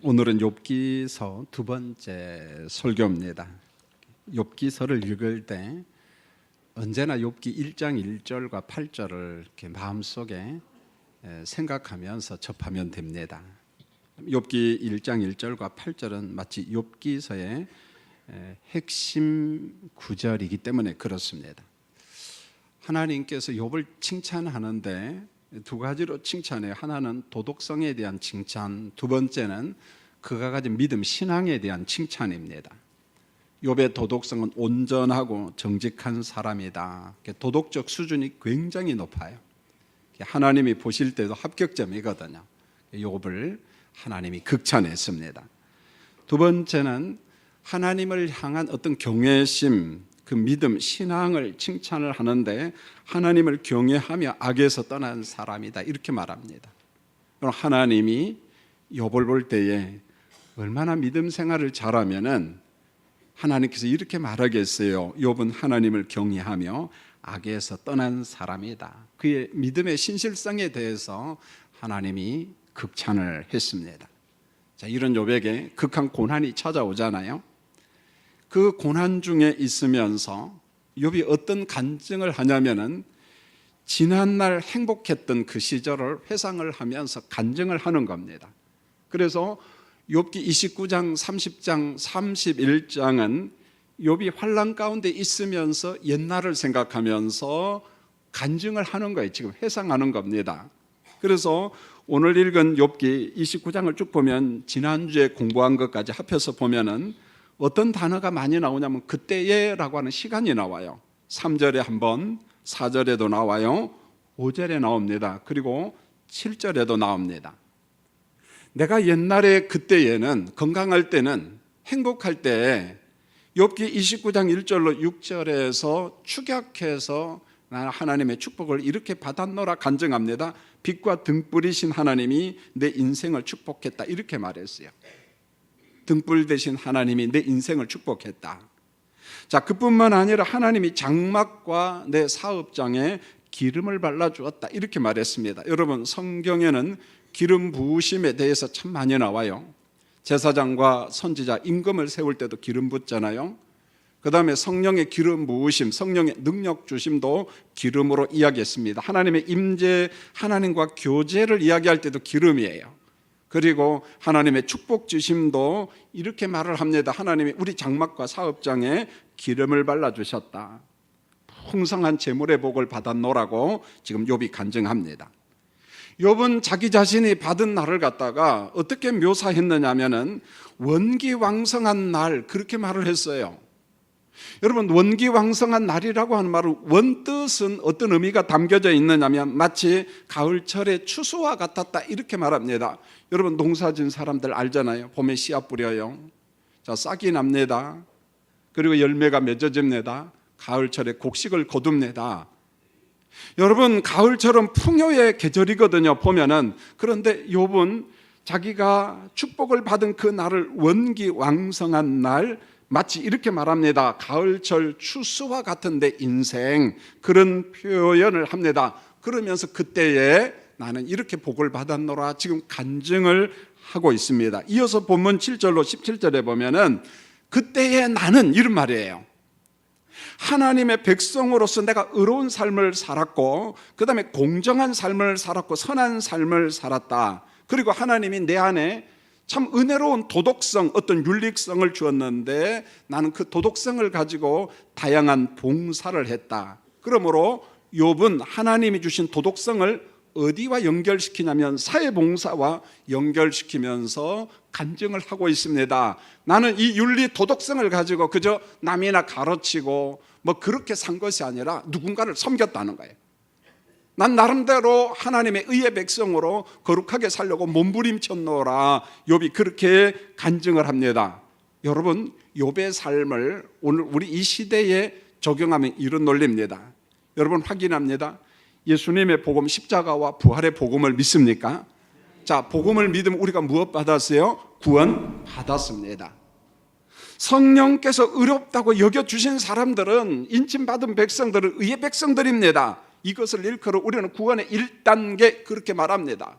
오늘은 욥기서 두 번째 설교입니다. 욥기서를 읽을 때 언제나 욥기 1장 1절과 8절을 이렇게 마음속에 생각하면서 접하면 됩니다. 욥기 1장 1절과 8절은 마치 욥기서의 핵심 구절이기 때문에 그렇습니다. 하나님께서 욥을 칭찬하는데 두 가지로 칭찬해요. 하나는 도덕성에 대한 칭찬, 두 번째는 그가 가진 믿음, 신앙에 대한 칭찬입니다. 욥의 도덕성은 온전하고 정직한 사람이다. 도덕적 수준이 굉장히 높아요. 하나님이 보실 때도 합격점이거든요. 욥을 하나님이 극찬했습니다. 두 번째는 하나님을 향한 어떤 경외심, 그 믿음, 신앙을 칭찬을 하는데 하나님을 경외하며 악에서 떠난 사람이다 이렇게 말합니다. 하나님이 욥을 볼 때에 얼마나 믿음 생활을 잘하면은 하나님께서 이렇게 말하겠어요. 욥은 하나님을 경외하며 악에서 떠난 사람이다. 그의 믿음의 신실성에 대해서 하나님이 극찬을 했습니다. 자, 이런 욥에게 극한 고난이 찾아오잖아요. 그 고난 중에 있으면서 욥이 어떤 간증을 하냐면은 지난날 행복했던 그 시절을 회상을 하면서 간증을 하는 겁니다. 그래서 욥기 29장, 30장, 31장은 욥이 환난 가운데 있으면서 옛날을 생각하면서 간증을 하는 거예요. 지금 회상하는 겁니다. 그래서 오늘 읽은 욥기 29장을 쭉 보면 지난주에 공부한 것까지 합해서 보면은 어떤 단어가 많이 나오냐면 그때에라고 하는 시간이 나와요. 3절에 한 번, 4절에도 나와요. 5절에 나옵니다. 그리고 7절에도 나옵니다. 내가 옛날에 그때에는 건강할 때는 행복할 때 욥기 29장 1절로 6절에서 축약해서 나는 하나님의 축복을 이렇게 받았노라 간증합니다. 빛과 등불이신 하나님이 내 인생을 축복했다 이렇게 말했어요. 등불 대신 하나님이 내 인생을 축복했다. 자, 그뿐만 아니라 하나님이 장막과 내 사업장에 기름을 발라주었다 이렇게 말했습니다. 여러분, 성경에는 기름 부으심에 대해서 참 많이 나와요. 제사장과 선지자 임금을 세울 때도 기름 붓잖아요. 그 다음에 성령의 기름 부으심, 성령의 능력 주심도 기름으로 이야기했습니다. 하나님의 임재, 하나님과 교제를 이야기할 때도 기름이에요. 그리고 하나님의 축복 주심도 이렇게 말을 합니다. 하나님이 우리 장막과 사업장에 기름을 발라주셨다. 풍성한 재물의 복을 받았노라고 지금 욥이 간증합니다. 욥은 자기 자신이 받은 날을 갖다가 어떻게 묘사했느냐 하면은 원기왕성한 날 그렇게 말을 했어요. 여러분, 원기왕성한 날이라고 하는 말은 원뜻은 어떤 의미가 담겨져 있느냐면 마치 가을철의 추수와 같았다 이렇게 말합니다. 여러분, 농사진 사람들 알잖아요. 봄에 씨앗 뿌려요. 자, 싹이 납니다. 그리고 열매가 맺어집니다. 가을철에 곡식을 거둡니다. 여러분, 가을처럼 풍요의 계절이거든요 보면은. 그런데 욥은 자기가 축복을 받은 그 날을 원기왕성한 날 마치 이렇게 말합니다. 가을철 추수와 같은 내 인생, 그런 표현을 합니다. 그러면서 그때에 나는 이렇게 복을 받았노라 지금 간증을 하고 있습니다. 이어서 본문 7절로 17절에 보면은 그때에 나는 이런 말이에요. 하나님의 백성으로서 내가 의로운 삶을 살았고 그 다음에 공정한 삶을 살았고 선한 삶을 살았다. 그리고 하나님이 내 안에 참 은혜로운 도덕성, 어떤 윤리성을 주었는데 나는 그 도덕성을 가지고 다양한 봉사를 했다. 그러므로 욥은 하나님이 주신 도덕성을 어디와 연결시키냐면 사회봉사와 연결시키면서 간증을 하고 있습니다. 나는 이 윤리 도덕성을 가지고 그저 남이나 가르치고 뭐 그렇게 산 것이 아니라 누군가를 섬겼다는 거예요. 난 나름대로 하나님의 의의 백성으로 거룩하게 살려고 몸부림쳤노라 욥이 그렇게 간증을 합니다. 여러분, 욥의 삶을 오늘 우리 이 시대에 적용하면 이런 논리입니다. 여러분, 확인합니다. 예수님의 복음, 십자가와 부활의 복음을 믿습니까? 자, 복음을 믿으면 우리가 무엇 받았어요? 구원 받았습니다. 성령께서 의롭다고 여겨주신 사람들은, 인침받은 백성들은 의의 백성들입니다. 이것을 일컬어 우리는 구원의 1단계 그렇게 말합니다.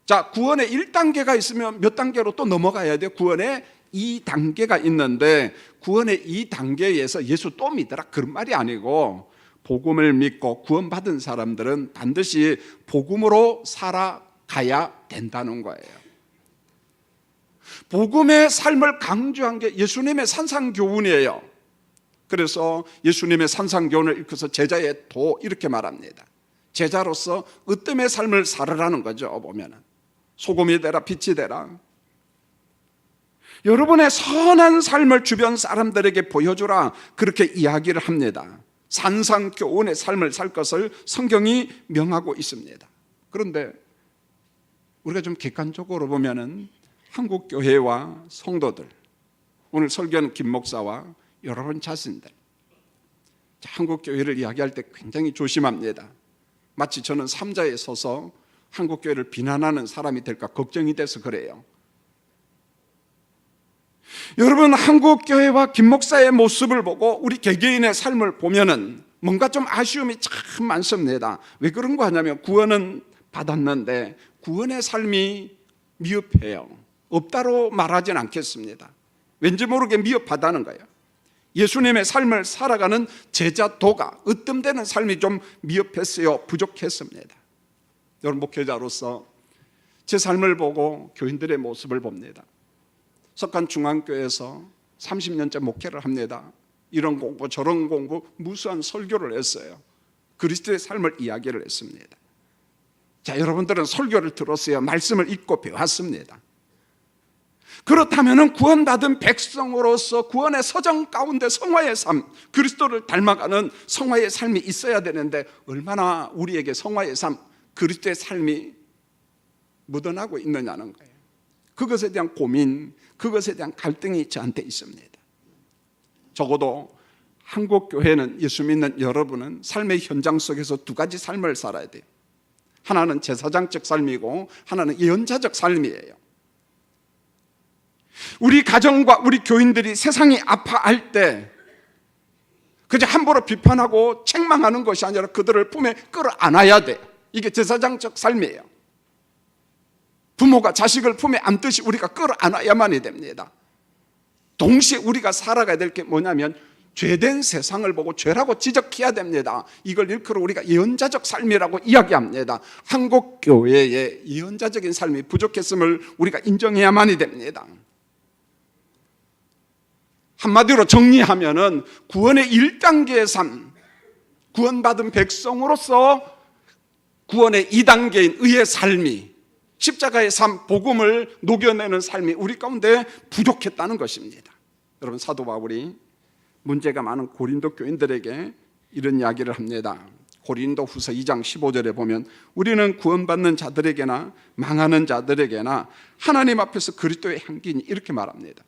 자, 구원의 1단계가 있으면 몇 단계로 또 넘어가야 돼요? 구원의 2단계가 있는데 구원의 2단계에서 예수 또 믿으라 그런 말이 아니고 복음을 믿고 구원받은 사람들은 반드시 복음으로 살아가야 된다는 거예요. 복음의 삶을 강조한 게 예수님의 산상교훈이에요. 그래서 예수님의 산상교훈을 읽어서 제자의 도 이렇게 말합니다. 제자로서 으뜸의 삶을 살으라는 거죠. 보면은 소금이 되라 빛이 되라. 여러분의 선한 삶을 주변 사람들에게 보여주라 그렇게 이야기를 합니다. 산상교훈의 삶을 살 것을 성경이 명하고 있습니다. 그런데 우리가 좀 객관적으로 보면은 한국 교회와 성도들, 오늘 설교하는 김 목사와 여러분 자신들, 한국 교회를 이야기할 때 굉장히 조심합니다. 마치 저는 삼자에 서서 한국 교회를 비난하는 사람이 될까 걱정이 돼서 그래요. 여러분, 한국 교회와 김 목사의 모습을 보고 우리 개개인의 삶을 보면은 뭔가 좀 아쉬움이 참 많습니다. 왜 그런 거 하냐면 구원은 받았는데 구원의 삶이 미흡해요. 없다로 말하진 않겠습니다. 왠지 모르게 미흡하다는 거예요. 예수님의 삶을 살아가는 제자도가 으뜸되는 삶이 좀 미흡했어요. 부족했습니다. 여러분, 목회자로서 제 삶을 보고 교인들의 모습을 봅니다. 석간중앙교회에서 30년째 목회를 합니다. 이런 공부 저런 공부 무수한 설교를 했어요. 그리스도의 삶을 이야기를 했습니다. 자, 여러분들은 설교를 들었어요. 말씀을 읽고 배웠습니다. 그렇다면 구원받은 백성으로서 구원의 서정 가운데 성화의 삶, 그리스도를 닮아가는 성화의 삶이 있어야 되는데 얼마나 우리에게 성화의 삶, 그리스도의 삶이 묻어나고 있느냐는 거예요. 그것에 대한 고민, 그것에 대한 갈등이 저한테 있습니다. 적어도 한국 교회는, 예수 믿는 여러분은 삶의 현장 속에서 두 가지 삶을 살아야 돼요. 하나는 제사장적 삶이고 하나는 예언자적 삶이에요. 우리 가정과 우리 교인들이 세상이 아파할 때 그저 함부로 비판하고 책망하는 것이 아니라 그들을 품에 끌어안아야 돼. 이게 제사장적 삶이에요. 부모가 자식을 품에 안듯이 우리가 끌어안아야만이 됩니다. 동시에 우리가 살아가야 될 게 뭐냐면 죄된 세상을 보고 죄라고 지적해야 됩니다. 이걸 일컬어 우리가 예언자적 삶이라고 이야기합니다. 한국 교회의 예언자적인 삶이 부족했음을 우리가 인정해야만이 됩니다. 한마디로 정리하면은 구원의 1단계의 삶, 구원받은 백성으로서 구원의 2단계인 의의 삶이, 십자가의 삶, 복음을 녹여내는 삶이 우리 가운데 부족했다는 것입니다. 여러분, 사도 바울이 문제가 많은 고린도 교인들에게 이런 이야기를 합니다. 고린도 후서 2장 15절에 보면 우리는 구원받는 자들에게나 망하는 자들에게나 하나님 앞에서 그리스도의 향기니 이렇게 말합니다.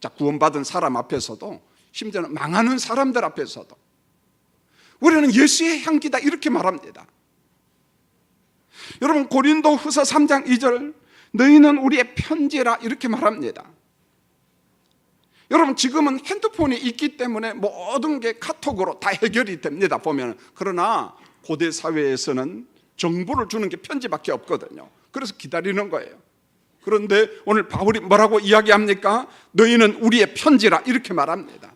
자, 구원받은 사람 앞에서도 심지어는 망하는 사람들 앞에서도 우리는 예수의 향기다 이렇게 말합니다. 여러분, 고린도 후서 3장 2절 너희는 우리의 편지라 이렇게 말합니다. 여러분, 지금은 핸드폰이 있기 때문에 모든 게 카톡으로 다 해결이 됩니다. 보면. 그러나 고대 사회에서는 정보를 주는 게 편지밖에 없거든요. 그래서 기다리는 거예요. 그런데 오늘 바울이 뭐라고 이야기합니까? 너희는 우리의 편지라 이렇게 말합니다.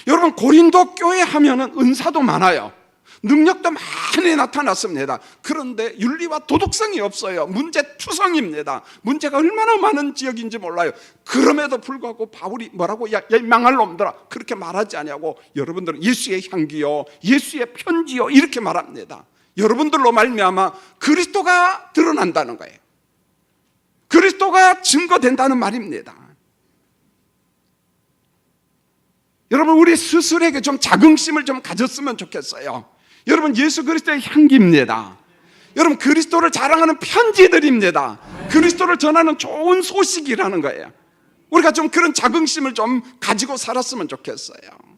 여러분, 고린도 교회 하면은 은사도 많아요. 능력도 많이 나타났습니다. 그런데 윤리와 도덕성이 없어요. 문제투성입니다. 문제가 얼마나 많은 지역인지 몰라요. 그럼에도 불구하고 바울이 뭐라고 망할 놈들아 그렇게 말하지 않냐고, 여러분들은 예수의 향기요 예수의 편지요 이렇게 말합니다. 여러분들로 말미암아 그리스도가 드러난다는 거예요. 그리스도가 증거된다는 말입니다. 여러분, 우리 스스로에게 좀 자긍심을 좀 가졌으면 좋겠어요. 여러분, 예수 그리스도의 향기입니다. 여러분, 그리스도를 자랑하는 편지들입니다. 그리스도를 전하는 좋은 소식이라는 거예요. 우리가 좀 그런 자긍심을 좀 가지고 살았으면 좋겠어요.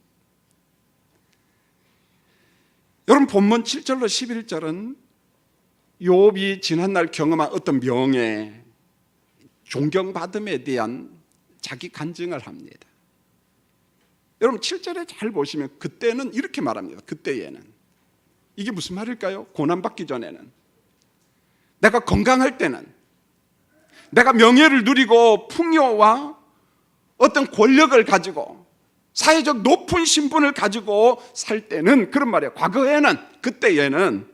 여러분, 본문 7절로 11절은 욥이 지난날 경험한 어떤 명예, 존경받음에 대한 자기 간증을 합니다. 여러분, 7절에 잘 보시면 그때는 이렇게 말합니다. 그때에는. 이게 무슨 말일까요? 고난받기 전에는. 내가 건강할 때는, 내가 명예를 누리고 풍요와 어떤 권력을 가지고 사회적 높은 신분을 가지고 살 때는, 그런 말이에요. 과거에는, 그때에는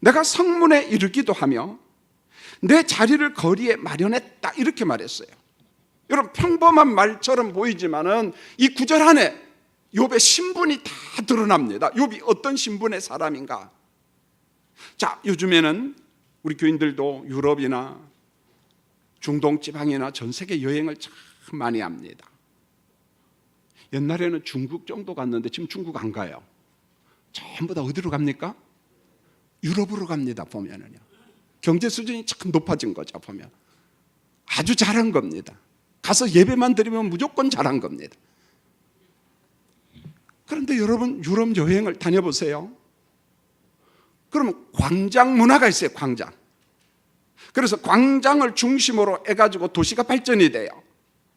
내가 성문에 이르기도 하며 내 자리를 거리에 마련했다, 이렇게 말했어요. 여러분, 평범한 말처럼 보이지만은 이 구절 안에 욥의 신분이 다 드러납니다. 욥이 어떤 신분의 사람인가. 자, 요즘에는 우리 교인들도 유럽이나 중동 지방이나 전 세계 여행을 참 많이 합니다. 옛날에는 중국 정도 갔는데 지금 중국 안 가요. 전부 다 어디로 갑니까? 유럽으로 갑니다. 보면은요, 경제 수준이 참 높아진 거죠. 보면 아주 잘한 겁니다. 가서 예배만 드리면 무조건 잘한 겁니다. 그런데 여러분, 유럽 여행을 다녀보세요. 그러면 광장 문화가 있어요. 광장. 그래서 광장을 중심으로 해가지고 도시가 발전이 돼요.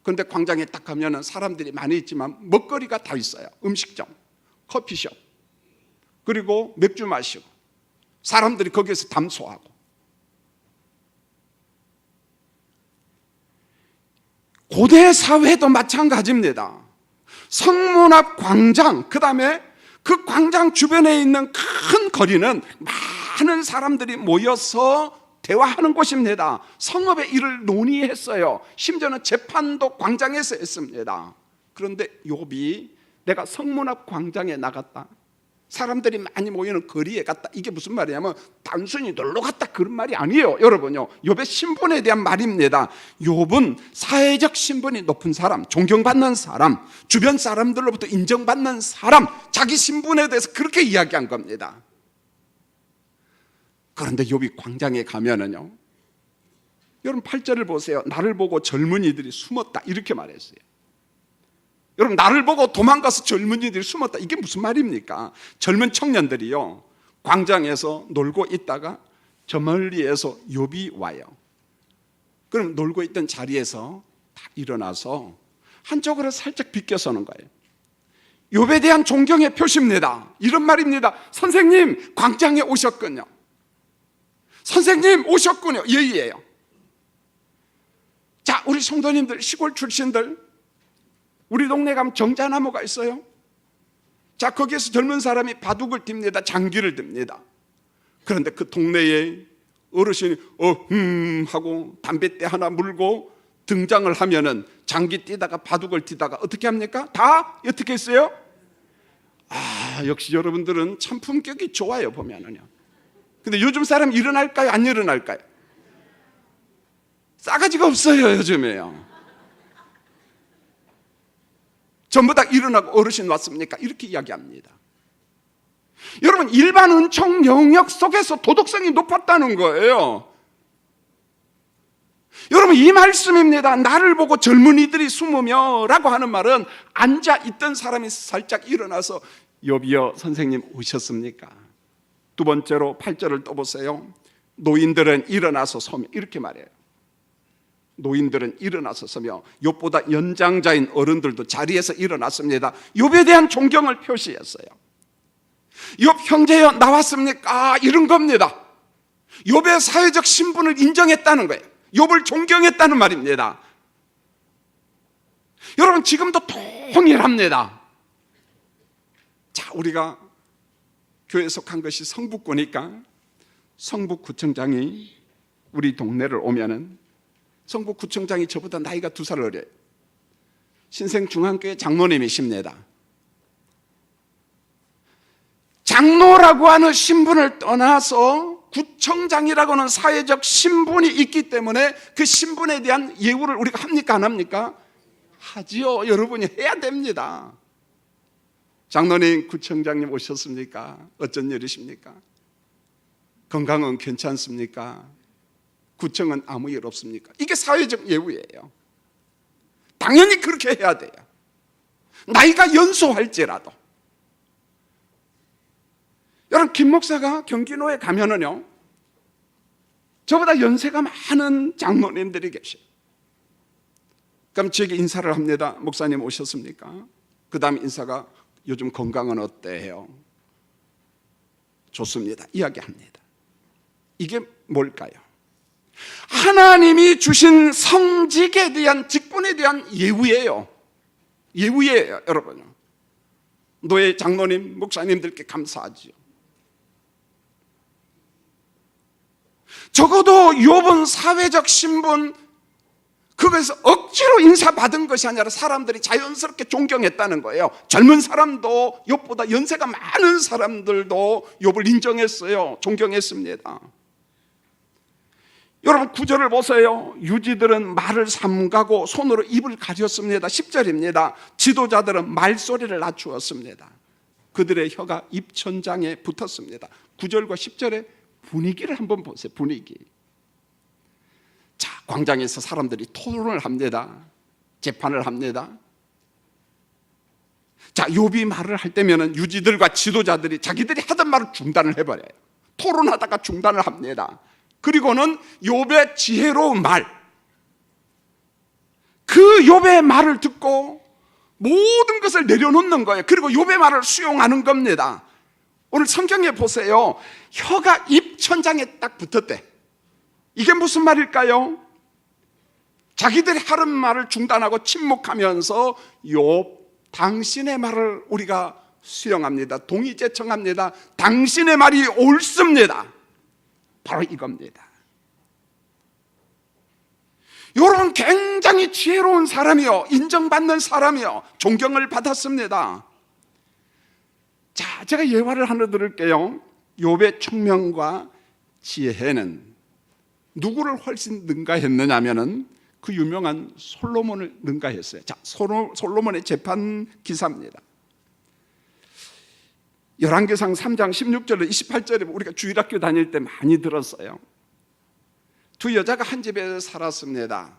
그런데 광장에 딱 가면은 사람들이 많이 있지만 먹거리가 다 있어요. 음식점, 커피숍, 그리고 맥주 마시고, 사람들이 거기에서 담소하고. 고대 사회도 마찬가지입니다. 성문 앞 광장, 그 다음에 그 광장 주변에 있는 큰 거리는 많은 사람들이 모여서 대화하는 곳입니다. 성읍의 일을 논의했어요. 심지어는 재판도 광장에서 했습니다. 그런데 욥이 내가 성문 앞 광장에 나갔다, 사람들이 많이 모이는 거리에 갔다, 이게 무슨 말이냐면 단순히 놀러 갔다, 그런 말이 아니에요. 여러분요, 욥의 신분에 대한 말입니다. 욥은 사회적 신분이 높은 사람, 존경받는 사람, 주변 사람들로부터 인정받는 사람, 자기 신분에 대해서 그렇게 이야기한 겁니다. 그런데 욥이 광장에 가면은요, 여러분 8절을 보세요. 나를 보고 젊은이들이 숨었다, 이렇게 말했어요. 여러분, 나를 보고 도망가서 젊은이들이 숨었다, 이게 무슨 말입니까? 젊은 청년들이요, 광장에서 놀고 있다가 저 멀리에서 욥이 와요. 그럼 놀고 있던 자리에서 다 일어나서 한쪽으로 살짝 비껴서는 거예요. 욥에 대한 존경의 표시입니다. 이런 말입니다. 선생님, 광장에 오셨군요. 선생님, 오셨군요. 예의예요. 자, 우리 성도님들, 시골 출신들, 우리 동네 가면 정자나무가 있어요. 자, 거기에서 젊은 사람이 바둑을 띱니다. 장기를 듭니다. 그런데 그 동네에 어르신이 하고 담뱃대 하나 물고 등장을 하면은 장기 뛰다가 바둑을 뛰다가 어떻게 합니까? 다 어떻게 했어요? 아, 역시 여러분들은 참 품격이 좋아요, 보면은요. 근데 요즘 사람 일어날까요? 안 일어날까요? 싸가지가 없어요, 요즘에요. 전부 다 일어나고 어르신 왔습니까? 이렇게 이야기합니다. 여러분, 일반 은총 영역 속에서 도덕성이 높았다는 거예요. 여러분, 이 말씀입니다. 나를 보고 젊은이들이 숨으며 라고 하는 말은 앉아있던 사람이 살짝 일어나서 욥이여, 선생님 오셨습니까? 두 번째로 8절을 또 보세요. 노인들은 일어나서 서며, 이렇게 말해요. 노인들은 일어나서 서며, 욥보다 연장자인 어른들도 자리에서 일어났습니다. 욥에 대한 존경을 표시했어요. 욥 형제여 나왔습니까? 이런 겁니다. 욥의 사회적 신분을 인정했다는 거예요. 욥을 존경했다는 말입니다. 여러분, 지금도 동일합니다. 자, 우리가 교회에 속한 것이 성북구니까 성북구청장이 우리 동네를 오면은, 성북구청장이 저보다 나이가 2살 어려요. 신생중앙교회 장로님이십니다. 장로라고 하는 신분을 떠나서 구청장이라고 하는 사회적 신분이 있기 때문에 그 신분에 대한 예우를 우리가 합니까? 안 합니까? 하지요. 여러분이 해야 됩니다. 장로님, 구청장님 오셨습니까? 어쩐 일이십니까? 건강은 괜찮습니까? 구청은 아무 일 없습니까? 이게 사회적 예우예요. 당연히 그렇게 해야 돼요. 나이가 연소할지라도. 여러분, 김 목사가 경기도에 가면은요, 저보다 연세가 많은 장로님들이 계셔요. 그럼 저에게 인사를 합니다. 목사님 오셨습니까? 그 다음 인사가 요즘 건강은 어때요? 좋습니다. 이야기합니다. 이게 뭘까요? 하나님이 주신 성직에 대한, 직분에 대한 예우예요. 예우예요, 여러분. 노예 장로님, 목사님들께 감사하지요. 적어도 욥은 사회적 신분, 그것에서 억지로 인사받은 것이 아니라 사람들이 자연스럽게 존경했다는 거예요. 젊은 사람도, 욥보다 연세가 많은 사람들도 욥을 인정했어요. 존경했습니다. 여러분 9절을 보세요. 유지들은 말을 삼가고 손으로 입을 가렸습니다. 10절입니다. 지도자들은 말소리를 낮추었습니다. 그들의 혀가 입천장에 붙었습니다. 9절과 10절의 분위기를 한번 보세요. 분위기. 자, 광장에서 사람들이 토론을 합니다. 재판을 합니다. 자, 욥이 말을 할 때면은 유지들과 지도자들이 자기들이 하던 말을 중단을 해버려요. 토론하다가 중단을 합니다. 그리고는 욥의 지혜로운 말, 그 욥의 말을 듣고 모든 것을 내려놓는 거예요. 그리고 욥의 말을 수용하는 겁니다. 오늘 성경에 보세요. 혀가 입천장에 딱 붙었대. 이게 무슨 말일까요? 자기들이 하는 말을 중단하고 침묵하면서 욥, 당신의 말을 우리가 수용합니다. 동의 제청합니다. 당신의 말이 옳습니다. 바로 이겁니다. 여러분 굉장히 지혜로운 사람이요, 인정받는 사람이요, 존경을 받았습니다. 자, 제가 예화를 하나 들을게요. 욥의 총명과 지혜는 누구를 훨씬 능가했느냐면은 그 유명한 솔로몬을 능가했어요. 자, 솔로몬의 재판 기사입니다. 열왕기상 3장 16절로 28절에 우리가 주일학교 다닐 때 많이 들었어요. 두 여자가 한 집에 살았습니다.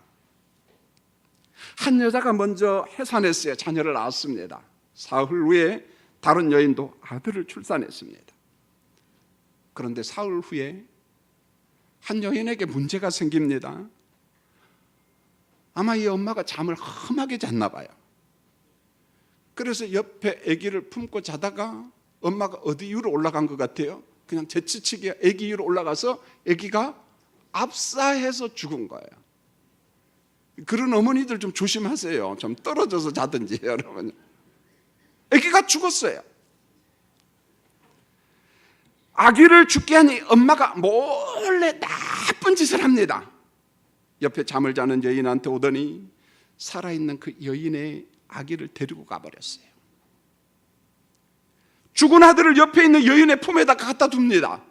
한 여자가 먼저 해산했어요. 자녀를 낳았습니다. 사흘 후에 다른 여인도 아들을 출산했습니다. 그런데 사흘 후에 한 여인에게 문제가 생깁니다. 아마 이 엄마가 잠을 험하게 잤나 봐요. 그래서 옆에 아기를 품고 자다가 엄마가 어디 위로 올라간 것 같아요. 그냥 재치치게 아기 위로 올라가서 아기가 압사해서 죽은 거예요. 그런 어머니들 좀 조심하세요. 좀 떨어져서 자든지 여러분. 아기가 죽었어요. 아기를 죽게 하니 엄마가 몰래 나쁜 짓을 합니다. 옆에 잠을 자는 여인한테 오더니 살아있는 그 여인의 아기를 데리고 가버렸어요. 죽은 아들을 옆에 있는 여인의 품에다 갖다 둡니다.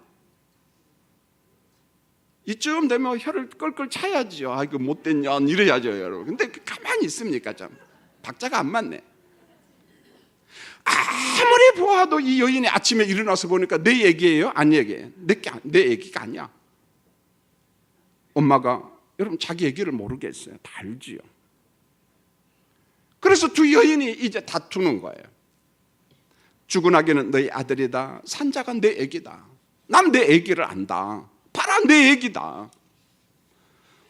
이쯤 되면 혀를 끌끌 차야지요. 아, 이거 못된 년 이래야죠, 여러분. 근데 가만히 있습니까? 좀 박자가 안 맞네. 아무리 보아도 이 여인이 아침에 일어나서 보니까 내 얘기예요? 안 얘기예요? 내 얘기가 아니야. 엄마가 여러분 자기 얘기를 모르겠어요. 다 알지요. 그래서 두 여인이 이제 다투는 거예요. 죽은 아기는 너희 아들이다. 산자가 내 애기다. 난 내 애기를 안다. 봐라, 내 애기다.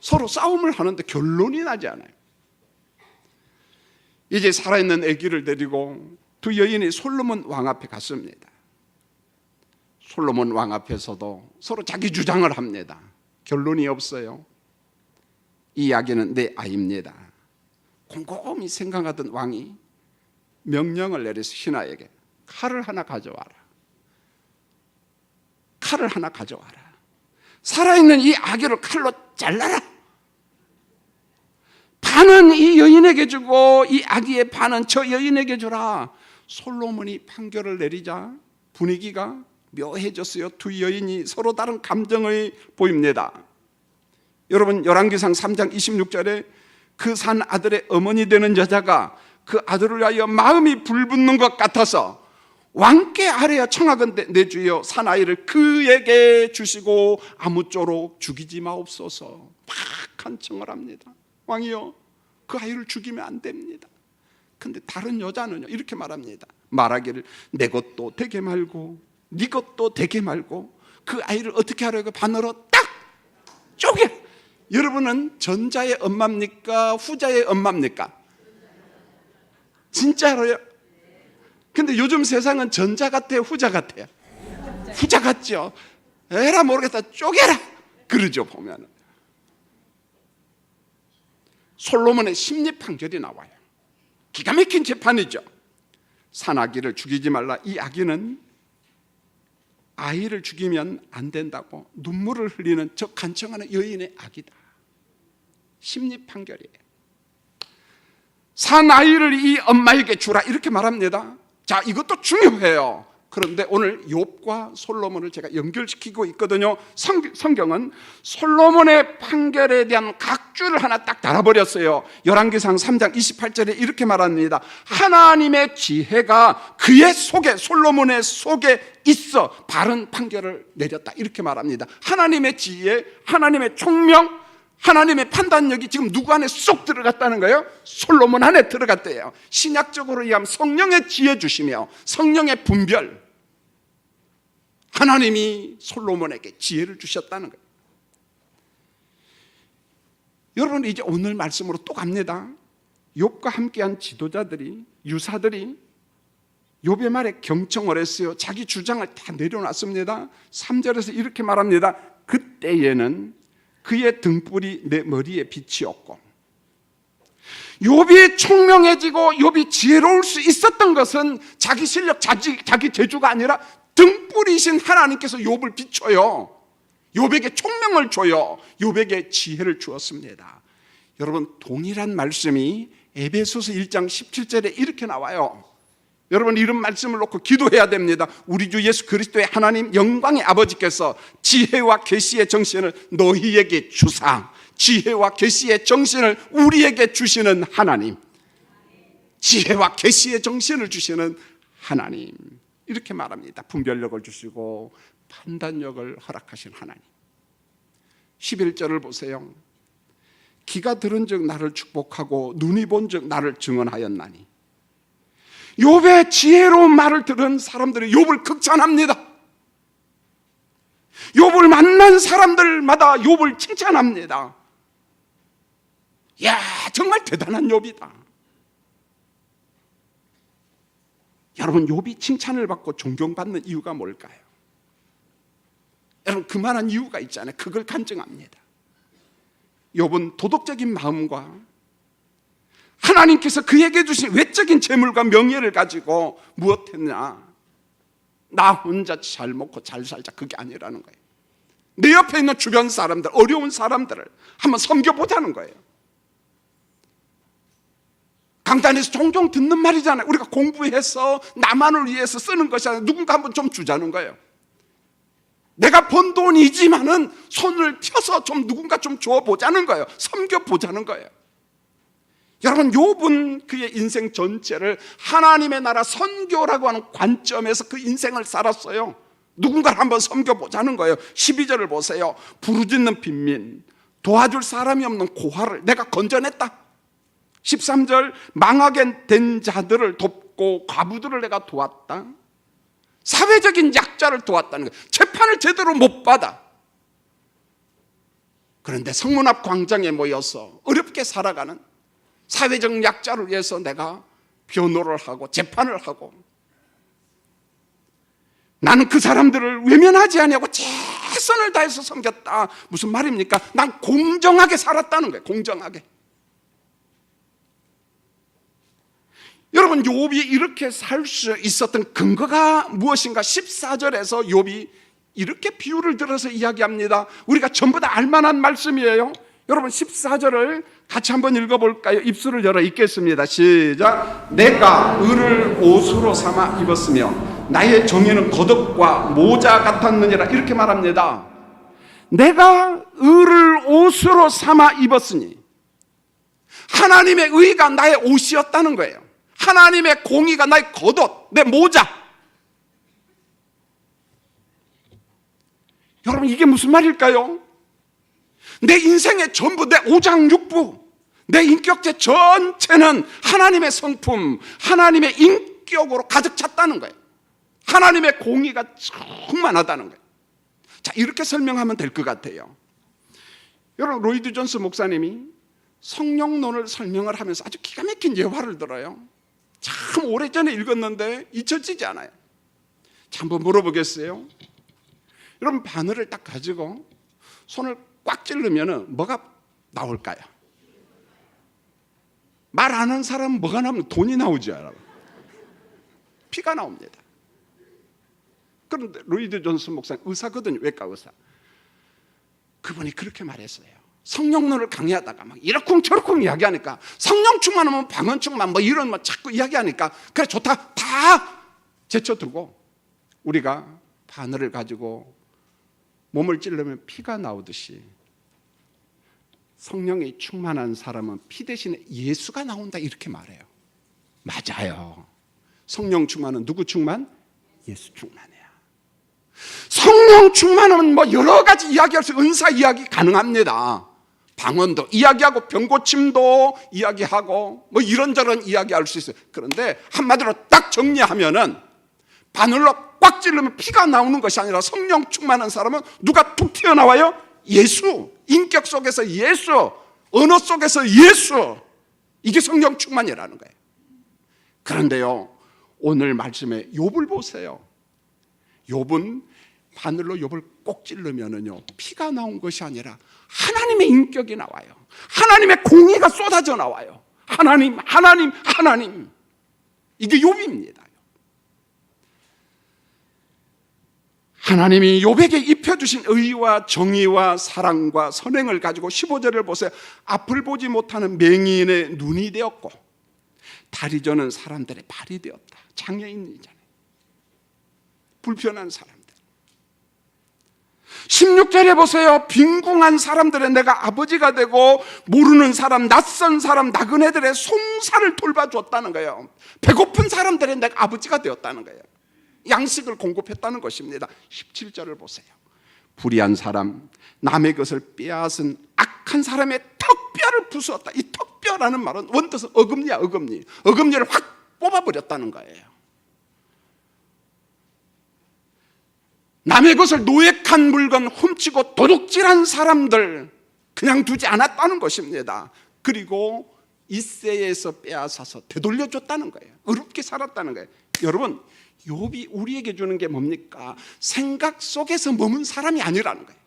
서로 싸움을 하는데 결론이 나지 않아요. 이제 살아있는 애기를 데리고 두 여인이 솔로몬 왕 앞에 갔습니다. 솔로몬 왕 앞에서도 서로 자기 주장을 합니다. 결론이 없어요. 이 아기는 내 아이입니다. 곰곰이 생각하던 왕이 명령을 내려서 신하에게 칼을 하나 가져와라. 칼을 하나 가져와라. 살아있는 이 아기를 칼로 잘라라. 반은 이 여인에게 주고 이 아기의 반은 저 여인에게 주라. 솔로몬이 판결을 내리자 분위기가 묘해졌어요. 두 여인이 서로 다른 감정을 보입니다. 여러분 열왕기상 3장 26절에 그 산 아들의 어머니 되는 여자가 그 아들을 위하여 마음이 불붙는 것 같아서 왕께 아뢰어 청하건대 내 주여 사나이를 그에게 주시고 아무쪼록 죽이지 마옵소서. 팍한 청을 합니다. 왕이여 그 아이를 죽이면 안 됩니다. 근데 다른 여자는요 이렇게 말합니다. 말하기를 내 것도 되게 말고 네 것도 되게 말고 그 아이를 어떻게 하려고 바늘로 딱 쪼개. 여러분은 전자의 엄마입니까? 후자의 엄마입니까? 진짜로요? 근데 요즘 세상은 전자 같아요? 후자 같아요? 후자 같죠? 에라 모르겠다 쪼개라. 그러죠. 보면 솔로몬의 심리 판결이 나와요. 기가 막힌 재판이죠. 산아기를 죽이지 말라. 이 아기는 아이를 죽이면 안 된다고 눈물을 흘리는 저 간청하는 여인의 아기다. 심리 판결이에요. 산 아이를 이 엄마에게 주라 이렇게 말합니다. 자, 이것도 중요해요. 그런데 오늘 욥과 솔로몬을 제가 연결시키고 있거든요. 성경은 솔로몬의 판결에 대한 각주를 하나 딱 달아버렸어요. 열왕기상 3장 28절에 이렇게 말합니다. 하나님의 지혜가 그의 속에, 솔로몬의 속에 있어 바른 판결을 내렸다 이렇게 말합니다. 하나님의 지혜, 하나님의 총명, 하나님의 판단력이 지금 누구 안에 쏙 들어갔다는 거예요? 솔로몬 안에 들어갔대요. 신약적으로 얘기하면 성령의 지혜 주시며 성령의 분별, 하나님이 솔로몬에게 지혜를 주셨다는 거예요. 여러분, 이제 오늘 말씀으로 또 갑니다. 욥과 함께한 지도자들이, 유사들이 욥의 말에 경청을 했어요. 자기 주장을 다 내려놨습니다. 3절에서 이렇게 말합니다. 그때에는 그의 등불이 내 머리에 빛이었고, 욥이 총명해지고 욥이 지혜로울 수 있었던 것은 자기 실력, 자기 재주가 아니라 등불이신 하나님께서 욥을 비춰요. 욥에게 총명을 줘요. 욥에게 지혜를 주었습니다. 여러분, 동일한 말씀이 에베소서 1장 17절에 이렇게 나와요. 여러분, 이런 말씀을 놓고 기도해야 됩니다. 우리 주 예수 그리스도의 하나님 영광의 아버지께서 지혜와 계시의 정신을 너희에게 주사, 지혜와 계시의 정신을 우리에게 주시는 하나님, 지혜와 계시의 정신을 주시는 하나님, 이렇게 말합니다. 분별력을 주시고 판단력을 허락하신 하나님. 11절을 보세요. 귀가 들은 즉 나를 축복하고 눈이 본 즉 나를 증언하였나니. 욥의 지혜로운 말을 들은 사람들이 욥을 극찬합니다. 욥을 만난 사람들마다 욥을 칭찬합니다. 야, 정말 대단한 욥이다. 여러분, 욥이 칭찬을 받고 존경받는 이유가 뭘까요? 여러분, 그만한 이유가 있잖아요. 그걸 간증합니다. 욥은 도덕적인 마음과 하나님께서 그에게 주신 외적인 재물과 명예를 가지고 무엇했냐? 나 혼자 잘 먹고 잘 살자, 그게 아니라는 거예요. 내 옆에 있는 주변 사람들, 어려운 사람들을 한번 섬겨보자는 거예요. 강단에서 종종 듣는 말이잖아요. 우리가 공부해서 나만을 위해서 쓰는 것이 아니라 누군가 한번 좀 주자는 거예요. 내가 번 돈이지만은 손을 펴서 좀 누군가 좀 줘보자는 거예요. 섬겨보자는 거예요. 여러분, 욥은 그의 인생 전체를 하나님의 나라 선교라고 하는 관점에서 그 인생을 살았어요. 누군가를 한번 섬겨보자는 거예요. 12절을 보세요. 부르짖는 빈민, 도와줄 사람이 없는 고아를 내가 건져냈다. 13절, 망하게 된 자들을 돕고 과부들을 내가 도왔다. 사회적인 약자를 도왔다는 거예요. 재판을 제대로 못 받아. 그런데 성문 앞 광장에 모여서 어렵게 살아가는 사회적 약자를 위해서 내가 변호를 하고 재판을 하고, 나는 그 사람들을 외면하지 아니하고 최선을 다해서 섬겼다. 무슨 말입니까? 난 공정하게 살았다는 거예요. 공정하게. 여러분, 욥이 이렇게 살 수 있었던 근거가 무엇인가? 14절에서 욥이 이렇게 비유를 들어서 이야기합니다. 우리가 전부 다 알만한 말씀이에요. 여러분, 14절을 같이 한번 읽어볼까요? 입술을 열어 읽겠습니다. 시작. 내가 을을 옷으로 삼아 입었으며 나의 정의는 겉옷과 모자 같았느니라. 이렇게 말합니다. 내가 을을 옷으로 삼아 입었으니 하나님의 의가 나의 옷이었다는 거예요. 하나님의 공의가 나의 겉옷, 내 모자. 여러분, 이게 무슨 말일까요? 내 인생의 전부, 내 오장육부, 내 인격체 전체는 하나님의 성품, 하나님의 인격으로 가득 찼다는 거예요. 하나님의 공의가 충만하다는 거예요. 자, 이렇게 설명하면 될 것 같아요. 여러분, 로이드 존스 목사님이 성령론을 설명을 하면서 아주 기가 막힌 예화를 들어요. 참 오래전에 읽었는데 잊혀지지 않아요. 자, 한번 물어보겠어요. 여러분, 바늘을 딱 가지고 손을 꽉 찌르면 뭐가 나올까요? 말 안 하는 사람은 뭐가 나오면 돈이 나오지 않아요. 피가 나옵니다. 그런데 로이드 존슨 목사님 의사거든요. 외과 의사. 그분이 그렇게 말했어요. 성령론을 강의하다가 막 이러쿵저러쿵 이야기하니까 성령 충만하면 방언 충만 뭐 이런 뭐 자꾸 이야기하니까 그래 좋다 다 제쳐두고 우리가 바늘을 가지고 몸을 찌르면 피가 나오듯이 성령이 충만한 사람은 피 대신에 예수가 나온다 이렇게 말해요. 맞아요. 성령 충만은 누구 충만? 예수 충만해요. 성령 충만은 뭐 여러 가지 이야기할 수 은사 이야기 가능합니다. 방언도 이야기하고 병고침도 이야기하고 뭐 이런저런 이야기할 수 있어요. 그런데 한마디로 딱 정리하면은 바늘로 꽉 찌르면 피가 나오는 것이 아니라 성령 충만한 사람은 누가 툭 튀어나와요? 예수. 인격 속에서 예수. 언어 속에서 예수. 이게 성령 충만이라는 거예요. 그런데요, 오늘 말씀에 욥을 보세요. 욥은 바늘로 욥을 꼭 찌르면은요 피가 나온 것이 아니라 하나님의 인격이 나와요. 하나님의 공의가 쏟아져 나와요. 하나님, 하나님, 하나님. 이게 욥입니다. 하나님이 욥에게 입혀주신 의와 정의와 사랑과 선행을 가지고 15절을 보세요. 앞을 보지 못하는 맹인의 눈이 되었고 다리 저는 사람들의 발이 되었다. 장애인이잖아요. 불편한 사람들. 16절에 보세요. 빈궁한 사람들의 내가 아버지가 되고 모르는 사람, 낯선 사람, 나그네들의 송사를 돌봐줬다는 거예요. 배고픈 사람들의 내가 아버지가 되었다는 거예요. 양식을 공급했다는 것입니다. 17절을 보세요. 불의한 사람, 남의 것을 빼앗은 악한 사람의 턱뼈를 부수었다. 이 턱뼈라는 말은 원뜻은 어금니야, 어금니. 어금니를 확 뽑아버렸다는 거예요. 남의 것을 노획한 물건 훔치고 도둑질한 사람들 그냥 두지 않았다는 것입니다. 그리고 이세에서 빼앗아서 되돌려줬다는 거예요. 어렵게 살았다는 거예요. 여러분, 욥이 우리에게 주는 게 뭡니까? 생각 속에서 머문 사람이 아니라는 거예요.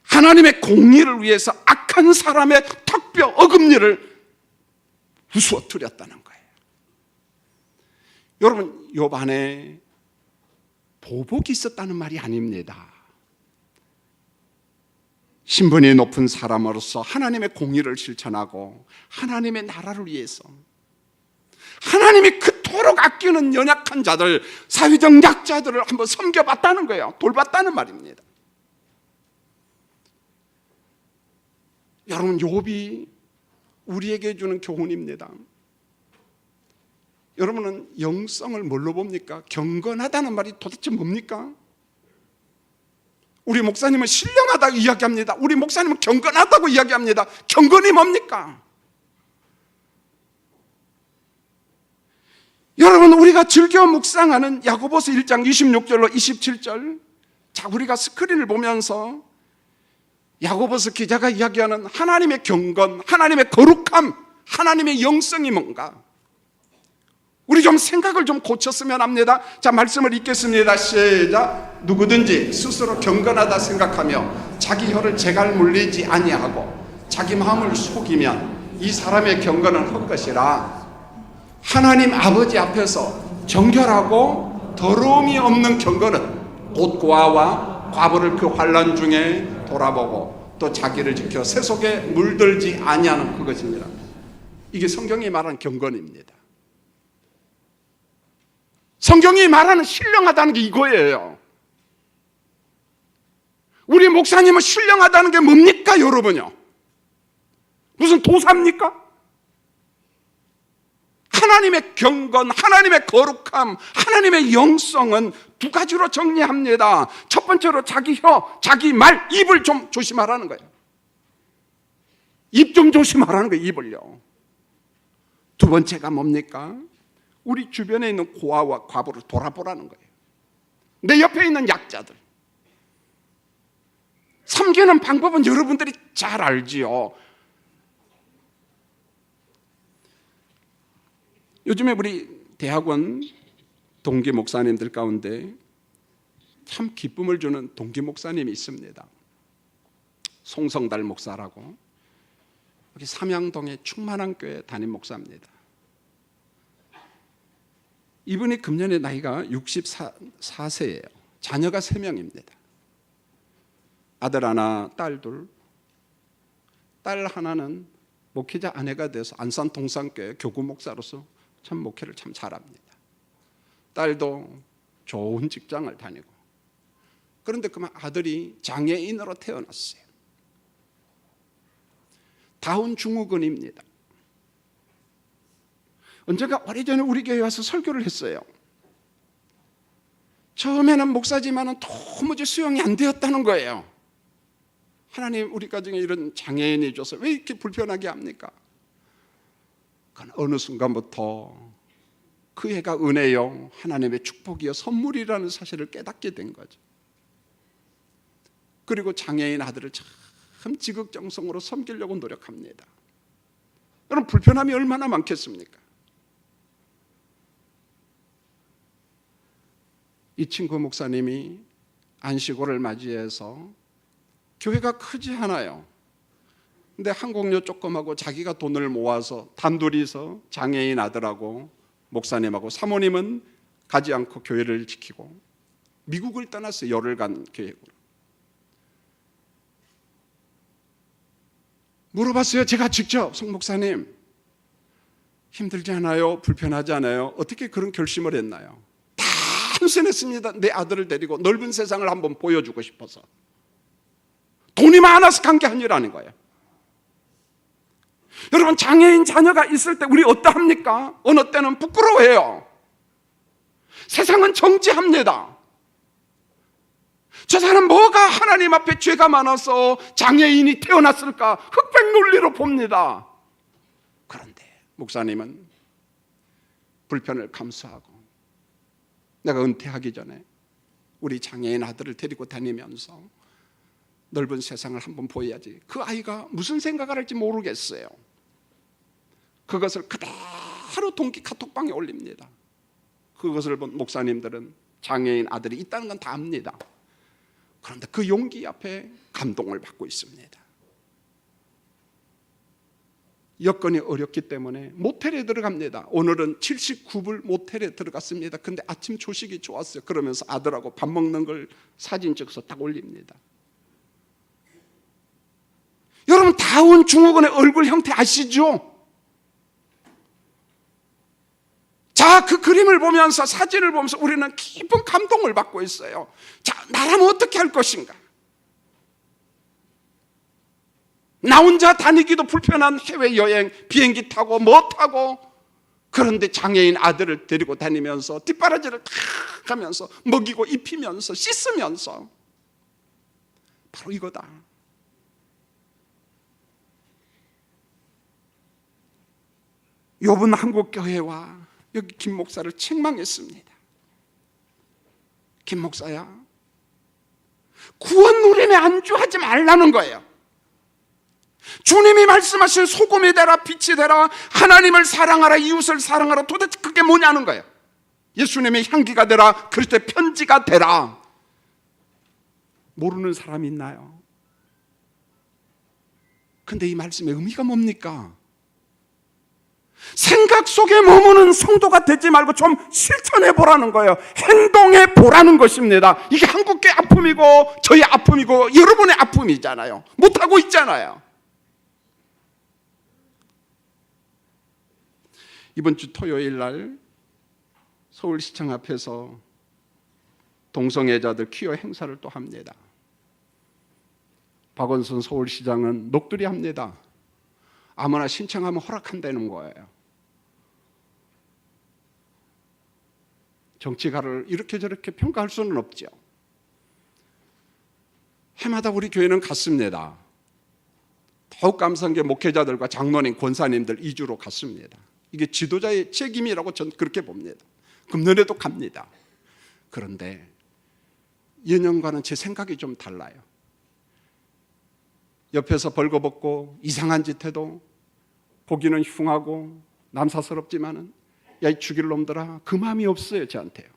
하나님의 공의를 위해서 악한 사람의 턱뼈 어금니를 부수어뜨렸다는 거예요. 여러분, 욥 안에 보복이 있었다는 말이 아닙니다. 신분이 높은 사람으로서 하나님의 공의를 실천하고 하나님의 나라를 위해서 하나님이 그토록 아끼는 연약한 자들, 사회적 약자들을 한번 섬겨봤다는 거예요. 돌봤다는 말입니다. 여러분, 욥이 우리에게 주는 교훈입니다. 여러분은 영성을 뭘로 봅니까? 경건하다는 말이 도대체 뭡니까? 우리 목사님은 신령하다고 이야기합니다. 우리 목사님은 경건하다고 이야기합니다. 경건이 뭡니까? 여러분, 우리가 즐겨 묵상하는 야고보서 1장 26절로 27절, 자, 우리가 스크린을 보면서 야고보서 기자가 이야기하는 하나님의 경건, 하나님의 거룩함, 하나님의 영성이 뭔가 우리 좀 생각을 좀 고쳤으면 합니다. 자, 말씀을 읽겠습니다. 시작. 누구든지 스스로 경건하다 생각하며 자기 혀를 재갈 물리지 아니하고 자기 마음을 속이면 이 사람의 경건은 헛것이라. 하나님 아버지 앞에서 정결하고 더러움이 없는 경건은 곧 고아와 과부를 그 환난 중에 돌아보고 또 자기를 지켜 새 속에 물들지 아니하는 그것입니다. 이게 성경이 말하는 경건입니다. 성경이 말하는 신령하다는 게 이거예요. 우리 목사님은 신령하다는 게 뭡니까, 여러분요? 무슨 도사입니까? 하나님의 경건, 하나님의 거룩함, 하나님의 영성은 두 가지로 정리합니다. 첫 번째로 자기 혀, 자기 말, 입을 좀 조심하라는 거예요. 입 좀 조심하라는 거예요, 입을요. 두 번째가 뭡니까? 우리 주변에 있는 고아와 과부를 돌아보라는 거예요. 내 옆에 있는 약자들. 섬기는 방법은 여러분들이 잘 알지요. 요즘에 우리 대학원 동기 목사님들 가운데 참 기쁨을 주는 동기 목사님이 있습니다. 송성달 목사라고 여기 삼양동의 충만한 교회 담임 목사입니다. 이분이 금년에 나이가 64세예요. 자녀가 3명입니다. 아들 하나, 딸 둘. 딸 하나는 목회자 아내가 돼서 안산 동산교회 교구 목사로서 참 목회를 참 잘합니다. 딸도 좋은 직장을 다니고, 그런데 그만 아들이 장애인으로 태어났어요. 다운 증후군입니다. 언젠가 오래전에 우리 교회에 와서 설교를 했어요. 처음에는 목사지만은 도무지 수용이 안 되었다는 거예요. 하나님, 우리 가정에 이런 장애인이 줘서 왜 이렇게 불편하게 합니까? 그건 어느 순간부터 그 애가 은혜요, 하나님의 축복이요, 선물이라는 사실을 깨닫게 된 거죠. 그리고 장애인 아들을 참 지극정성으로 섬기려고 노력합니다. 여러분, 불편함이 얼마나 많겠습니까? 이 친구 목사님이 안식월을 맞이해서 교회가 크지 않아요. 근데 항공료 조금하고 자기가 돈을 모아서 단둘이서 장애인 아들하고 목사님하고 사모님은 가지 않고 교회를 지키고 미국을 떠났어요. 열흘간 계획으로. 물어봤어요. 제가 직접, 송 목사님, 힘들지 않아요? 불편하지 않아요? 어떻게 그런 결심을 했나요? 단순했습니다. 내 아들을 데리고 넓은 세상을 한번 보여주고 싶어서. 돈이 많아서 간 게 아니라는 거예요. 여러분, 장애인 자녀가 있을 때 우리 어떠합니까? 어느 때는 부끄러워해요. 세상은 정지합니다. 저 사람 뭐가 하나님 앞에 죄가 많아서 장애인이 태어났을까? 흑백 논리로 봅니다. 그런데 목사님은 불편을 감수하고 내가 은퇴하기 전에 우리 장애인 아들을 데리고 다니면서 넓은 세상을 한번 보여야지. 그 아이가 무슨 생각을 할지 모르겠어요. 그것을 그대로 동기 카톡방에 올립니다. 그것을 본 목사님들은 장애인 아들이 있다는 건 다 압니다. 그런데 그 용기 앞에 감동을 받고 있습니다. 여건이 어렵기 때문에 모텔에 들어갑니다. 오늘은 79불 모텔에 들어갔습니다. 근데 아침 조식이 좋았어요. 그러면서 아들하고 밥 먹는 걸 사진 찍어서 딱 올립니다. 여러분, 다운 증후군의 얼굴 형태 아시죠? 자, 그 그림을 보면서, 사진을 보면서 우리는 깊은 감동을 받고 있어요. 자, 나라면 어떻게 할 것인가? 나 혼자 다니기도 불편한 해외여행, 비행기 타고 뭐 타고, 그런데 장애인 아들을 데리고 다니면서 뒷바라지를 탁 하면서 먹이고 입히면서 씻으면서, 바로 이거다. 욥은 한국교회와 여기 김 목사를 책망했습니다. 김 목사야, 구원 누림에 안주하지 말라는 거예요. 주님이 말씀하신 소금이 되라, 빛이 되라, 하나님을 사랑하라, 이웃을 사랑하라, 도대체 그게 뭐냐는 거예요. 예수님의 향기가 되라, 그리스도의 편지가 되라. 모르는 사람이 있나요? 근데 이 말씀의 의미가 뭡니까? 생각 속에 머무는 성도가 되지 말고 좀 실천해 보라는 거예요. 행동해 보라는 것입니다. 이게 한국교회 아픔이고 저희 아픔이고 여러분의 아픔이잖아요. 못하고 있잖아요. 이번 주 토요일 날 서울시청 앞에서 동성애자들 퀴어 행사를 또 합니다. 박원순 서울시장은 녹두리 합니다. 아무나 신청하면 허락한다는 거예요. 정치가를 이렇게 저렇게 평가할 수는 없죠. 해마다 우리 교회는 갔습니다. 더욱 감사한 게 목회자들과 장로님, 권사님들 2주로 갔습니다. 이게 지도자의 책임이라고 저는 그렇게 봅니다. 금년에도 갑니다. 그런데 예년과는 제 생각이 좀 달라요. 옆에서 벌거벗고 이상한 짓 해도 보기는 흉하고 남사스럽지만은 야, 이 죽일 놈들아, 그 마음이 없어요. 저한테요.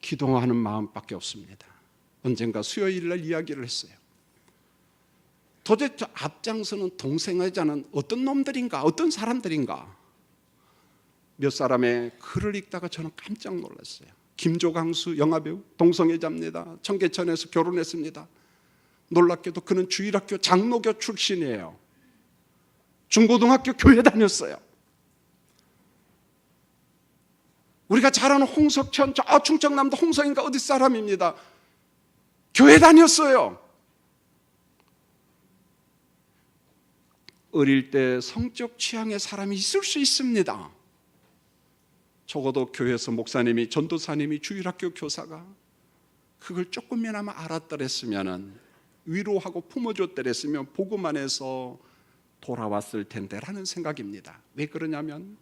기도하는 마음밖에 없습니다. 언젠가 수요일 날 이야기를 했어요. 도대체 앞장서는 동성애자는 어떤 놈들인가, 어떤 사람들인가. 몇 사람의 글을 읽다가 저는 깜짝 놀랐어요. 김조강수 영화배우, 동성애자입니다. 청계천에서 결혼했습니다. 놀랍게도 그는 주일학교 장로교 출신이에요. 중고등학교 교회 다녔어요. 우리가 잘 아는 홍석천, 저 충청남도 홍성인가 어디 사람입니다. 교회 다녔어요. 어릴 때 성적 취향의 사람이 있을 수 있습니다. 적어도 교회에서 목사님이, 전도사님이, 주일학교 교사가 그걸 조금이나마 알았더랬으면, 위로하고 품어줬더랬으면 보고만 해서 돌아왔을 텐데라는 생각입니다. 왜 그러냐면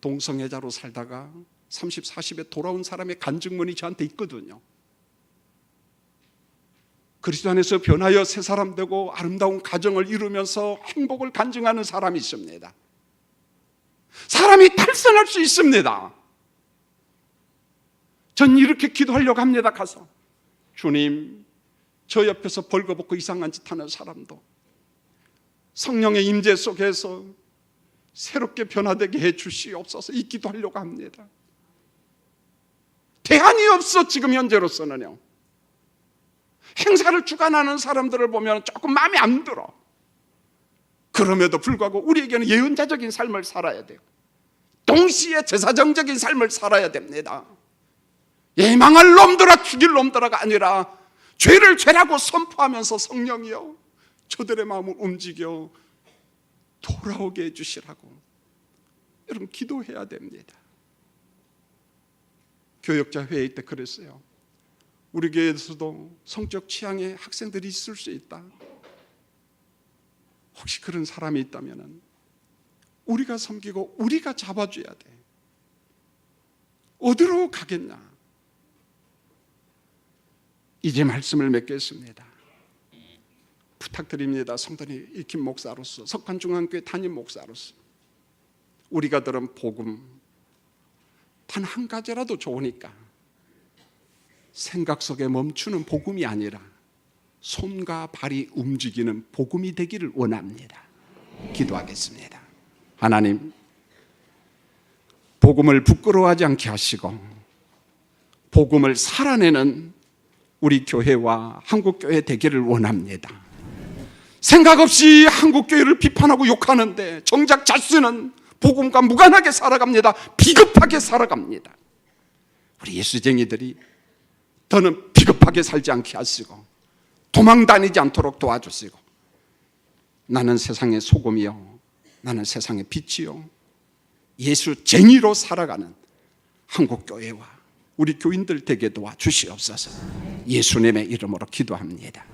동성애자로 살다가 30, 40에 돌아온 사람의 간증문이 저한테 있거든요. 그리스도 안에서 변하여 새 사람 되고 아름다운 가정을 이루면서 행복을 간증하는 사람이 있습니다. 사람이 탈선할 수 있습니다. 전 이렇게 기도하려고 합니다. 가서 주님, 저 옆에서 벌거벗고 이상한 짓 하는 사람도 성령의 임재 속에서 새롭게 변화되게 해 주시옵소서. 이 기도하려고 합니다. 대안이 없어. 지금 현재로서는요. 행사를 주관하는 사람들을 보면 조금 마음에 안 들어. 그럼에도 불구하고 우리에게는 예언자적인 삶을 살아야 돼요. 동시에 제사정적인 삶을 살아야 됩니다. 망할 놈들아, 죽일 놈들아가 아니라 죄를 죄라고 선포하면서 성령이여 저들의 마음을 움직여 돌아오게 해주시라고 여러분 기도해야 됩니다. 교역자 회의 때 그랬어요. 우리 교회에서도 성적 취향의 학생들이 있을 수 있다. 혹시 그런 사람이 있다면 우리가 섬기고 우리가 잡아줘야 돼. 어디로 가겠냐? 이제 말씀을 맺겠습니다. 부탁드립니다. 성도님, 익힌 목사로서, 석관중앙교회 담임 목사로서 우리가 들은 복음 단 한 가지라도 좋으니까 생각 속에 멈추는 복음이 아니라 손과 발이 움직이는 복음이 되기를 원합니다. 기도하겠습니다. 하나님, 복음을 부끄러워하지 않게 하시고 복음을 살아내는 우리 교회와 한국교회 되기를 원합니다. 생각 없이 한국교회를 비판하고 욕하는데 정작 자신은 복음과 무관하게 살아갑니다. 비겁하게 살아갑니다. 우리 예수쟁이들이 더는 비겁하게 살지 않게 하시고 도망 다니지 않도록 도와주시고, 나는 세상의 소금이요 나는 세상의 빛이요 예수쟁이로 살아가는 한국교회와 우리 교인들 되게 도와주시옵소서. 예수님의 이름으로 기도합니다.